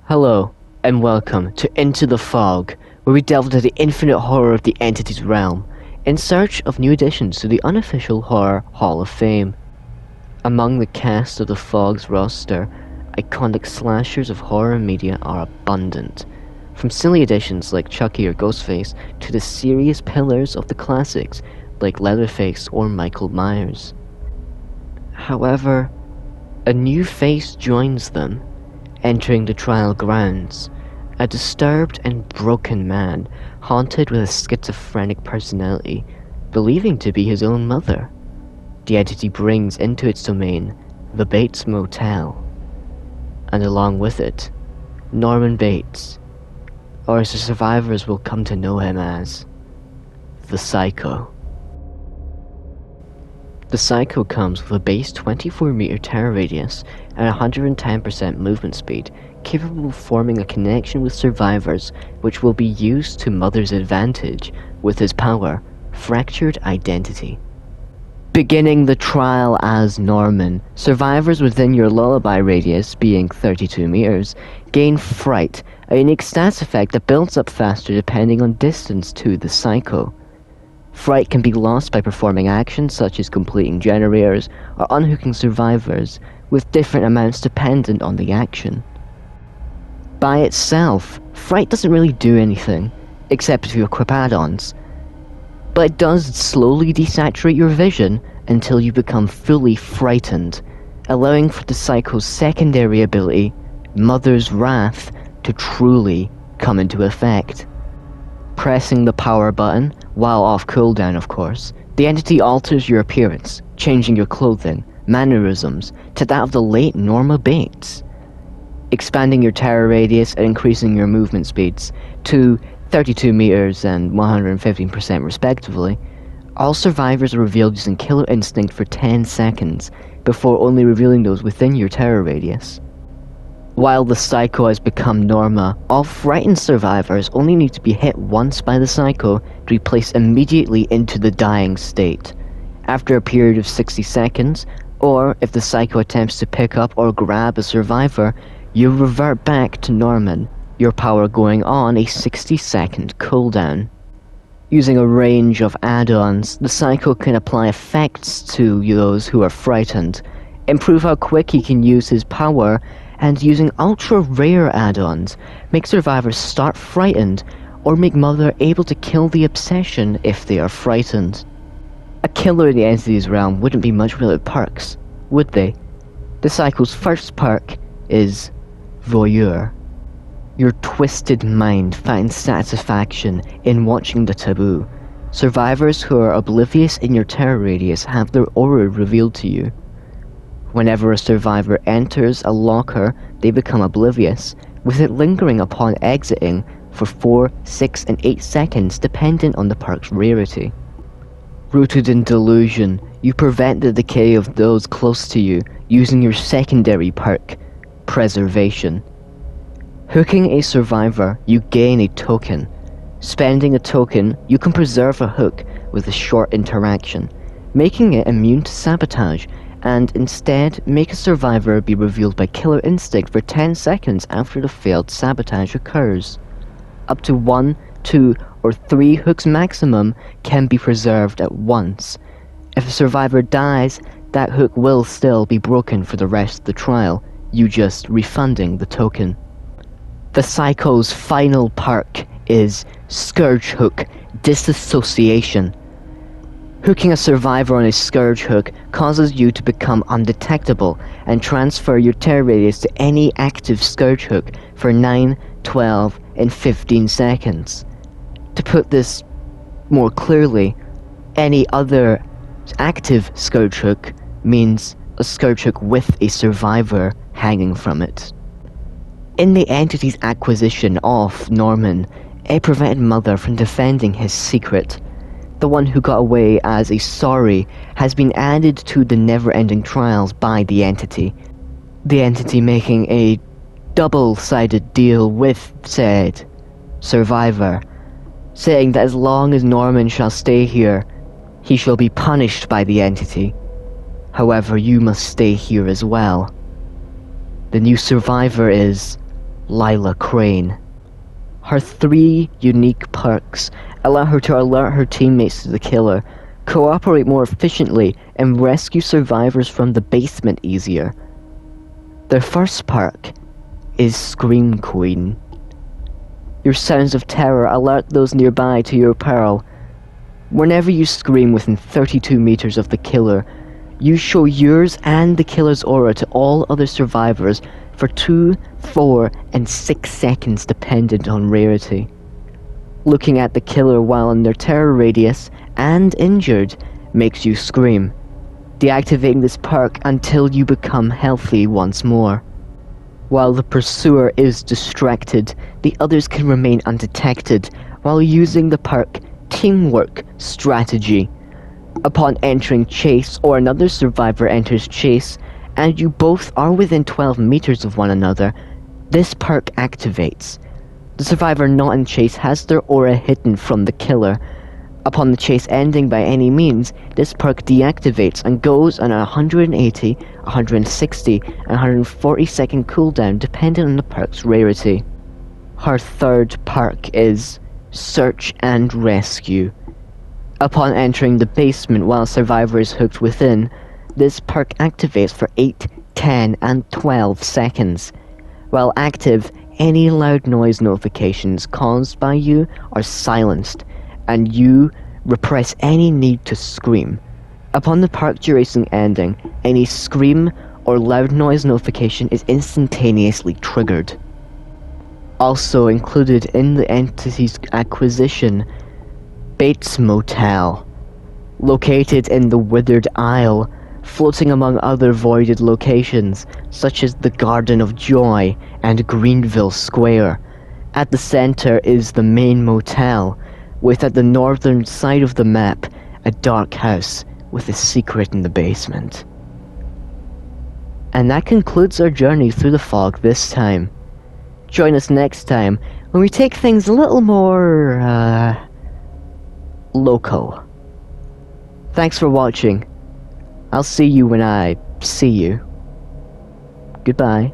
Hello, and welcome to Into the Fog, where we delve into the infinite horror of the Entity's realm, in search of new additions to the unofficial Horror Hall of Fame. Among the cast of the Fog's roster, iconic slashers of horror media are abundant, from silly additions like Chucky or Ghostface to the serious pillars of the classics like Leatherface or Michael Myers. However, a new face joins them, entering the trial grounds, a disturbed and broken man haunted with a schizophrenic personality, believing to be his own mother. The entity brings into its domain the Bates Motel, and along with it, Norman Bates, or as the survivors will come to know him as, the Psycho. The Psycho comes with a base 24-meter terror radius and 110% movement speed, capable of forming a connection with survivors which will be used to Mother's advantage with his power, Fractured Identity. Beginning the trial as Norman, survivors within your lullaby radius, being 32 meters, gain Fright, a unique stats effect that builds up faster depending on distance to the Psycho. Fright can be lost by performing actions such as completing generators or unhooking survivors, with different amounts dependent on the action. By itself, Fright doesn't really do anything, except if you equip add-ons, but it does slowly desaturate your vision until you become fully frightened, allowing for the Psycho's secondary ability, Mother's Wrath, to truly come into effect. Pressing the power button, while off cooldown of course, the entity alters your appearance, changing your clothing, mannerisms, to that of the late Norma Bates, expanding your terror radius and increasing your movement speeds to 32 meters and 115% respectively. All survivors are revealed using Killer Instinct for 10 seconds, before only revealing those within your terror radius. While the Psycho has become Norma, all frightened survivors only need to be hit once by the Psycho to be placed immediately into the dying state. After a period of 60 seconds, or if the Psycho attempts to pick up or grab a survivor, you revert back to Norman, your power going on a 60-second cooldown. Using a range of add-ons, the Psycho can apply effects to those who are frightened, improve how quick he can use his power, and using ultra-rare add-ons, make survivors start frightened, or make Mother able to kill the obsession if they are frightened. A killer in the Entity's realm wouldn't be much without perks, would they? The Psycho's first perk is Voyeur. Your twisted mind finds satisfaction in watching the taboo. Survivors who are oblivious in your terror radius have their aura revealed to you. Whenever a survivor enters a locker, they become oblivious, with it lingering upon exiting for 4, 6, and 8 seconds dependent on the perk's rarity. Rooted in delusion, you prevent the decay of those close to you using your secondary perk, Preservation. Hooking a survivor, you gain a token. Spending a token, you can preserve a hook with a short interaction, making it immune to sabotage, and instead make a survivor be revealed by Killer Instinct for 10 seconds after the failed sabotage occurs. Up to 1, 2, or 3 hooks maximum can be preserved at once. If a survivor dies, that hook will still be broken for the rest of the trial, you just refunding the token. The Psycho's final perk is Scourge Hook Disassociation. Hooking a survivor on a Scourge Hook causes you to become undetectable and transfer your terror radius to any active Scourge Hook for 9, 12, and 15 seconds. To put this more clearly, any other active Scourge Hook means a Scourge Hook with a survivor hanging from it. In the Entity's acquisition of Norman, it prevented Mother from defending his secret. The one who got away as a sorry has been added to the never-ending trials by the Entity. The Entity making a double-sided deal with said survivor, saying that as long as Norman shall stay here, he shall be punished by the Entity. However, you must stay here as well. The new survivor is Lila Crane. Her 3 unique perks allow her to alert her teammates to the killer, cooperate more efficiently, and rescue survivors from the basement easier. Their first perk is Scream Queen. Your sounds of terror alert those nearby to your peril. Whenever you scream within 32 meters of the killer, you show yours and the killer's aura to all other survivors for 2, 4, and 6 seconds dependent on rarity. Looking at the killer while in their terror radius and injured makes you scream, deactivating this perk until you become healthy once more. While the pursuer is distracted, the others can remain undetected while using the perk Teamwork Strategy. Upon entering chase or another survivor enters chase, and you both are within 12 meters of one another, this perk activates. The survivor not in chase has their aura hidden from the killer. Upon the chase ending by any means, this perk deactivates and goes on a 180, 160, and 140 second cooldown depending on the perk's rarity. Her third perk is Search and Rescue. Upon entering the basement while a survivor is hooked within, this perk activates for 8, 10, and 12 seconds. While active, any loud noise notifications caused by you are silenced, and you repress any need to scream. Upon the perk duration ending, any scream or loud noise notification is instantaneously triggered. Also included in the entity's acquisition, Bates Motel. Located in the Withered Isle, floating among other voided locations, such as the Garden of Joy and Greenville Square. At the center is the main motel, with at the northern side of the map, a dark house with a secret in the basement. And that concludes our journey through the fog this time. Join us next time when we take things a little more, local. Thanks for watching. I'll see you when I see you. Goodbye.